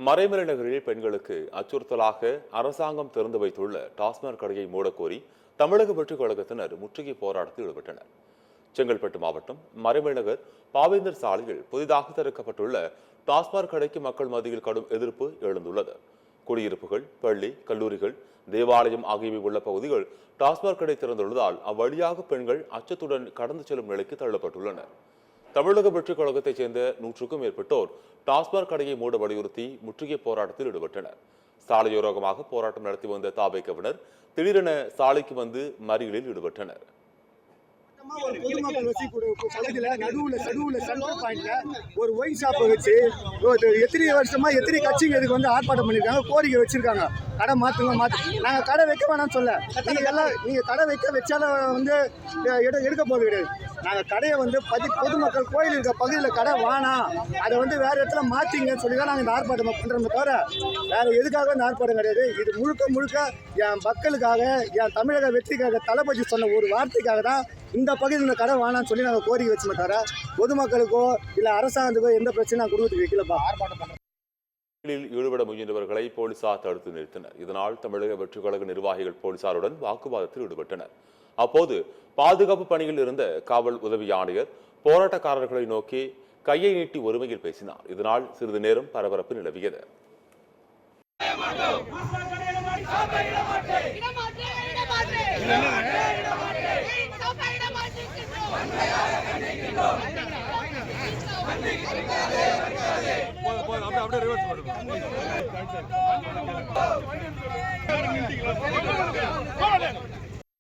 மறைமலை நகரில் பெண்களுக்கு அச்சுறுத்தலாக அரசாங்கம் திறந்து வைத்துள்ள டாஸ்மாக் கடையை மூடக்கோரி தமிழக வெற்றிக் கழகத்தினர் முற்றுகை போராட்டத்தில் ஈடுபட்டனர். செங்கல்பட்டு மாவட்டம் மறைமலை நகர் பாவேந்தர் சாலையில் புதிதாக திறக்கப்பட்டுள்ள டாஸ்மாக் கடைக்கு மக்கள் மத்தியில் கடும் எதிர்ப்பு எழுந்துள்ளது. குடியிருப்புகள், பள்ளி, கல்லூரிகள், தேவாலயம் ஆகியவை உள்ள பகுதிகள் டாஸ்மாக் கடை திறந்துள்ளதால் அவ்வழியாக பெண்கள் அச்சத்துடன் கடந்து செல்லும் நிலைக்கு தள்ளப்பட்டுள்ளனர். தமிழக வெற்றிக் கழகத்தைச் சேர்ந்த 100க்கும் மேற்பட்டோர் டாஸ்மாக் கடையை மூட வலியுறுத்தி முற்றுகை போராட்டத்தில் ஈடுபட்டனர். சாலையோரமாக போராட்டம் நடத்தி வந்த தாவேக்கவினர் திடீரென சாலைக்கு வந்து மறியலில் ஈடுபட்டனர். பொதுமக்கள் வசிக்கூடிய நடுவுல சென்டர் பாயிண்ட்ல ஒரு ஒயின் ஷாப்பை வச்சு எத்தனை வருஷமா எத்தனை கட்சிங்க இதுக்கு வந்து ஆர்ப்பாட்டம் பண்ணிருக்காங்க, கோரிக்கை வச்சிருக்காங்க. கடை மாத்துங்க. நாங்க கடை வைக்க வேணாம்னு சொல்ல, நீங்க கடை வச்சாலும் வந்து எடுக்க போறது கிடையாது. நாங்க கடையை வந்து பொதுமக்கள் கோயில் இருக்க பகுதியில் கடை வேணாம், அதை வந்து வேற இடத்துல மாத்திங்கன்னு சொல்லி தான் நாங்க இந்த ஆர்ப்பாட்டம் பண்றோமே தவிர வேற எதுக்காக இந்த ஆர்ப்பாட்டம் கிடையாது. இது முழுக்க என் மக்களுக்காக, என் தமிழக வெற்றிக்காக தளபதி சொன்ன ஒரு வார்த்தைக்காக தான் இந்த பகுதியில் இந்த கடை வேணாம்னு சொல்லி நாங்கள் கோரிக்கை வச்சுமே தவிர பொதுமக்களுக்கோ இல்லை அரசாங்கத்துக்கோ எந்த பிரச்சனையும் குடும்பத்துக்கு வைக்கலப்பா. ஈடுபட முயன்றவர்களை போலீசார் தடுத்து நிறுத்தினர். இதனால் தமிழக வெற்றிக் கழக நிர்வாகிகள் போலீசாருடன் வாக்குவாதத்தில் ஈடுபட்டனர். அப்போது பாதுகாப்பு பணியில் இருந்த காவல் உதவி ஆணையர் போராட்டக்காரர்களை நோக்கி கையை நீட்டி ஒருமையில் பேசினார். இதனால் சிறிது நேரம் பரபரப்பு நிலவியது. அப்படியே ரிவர்ஸ்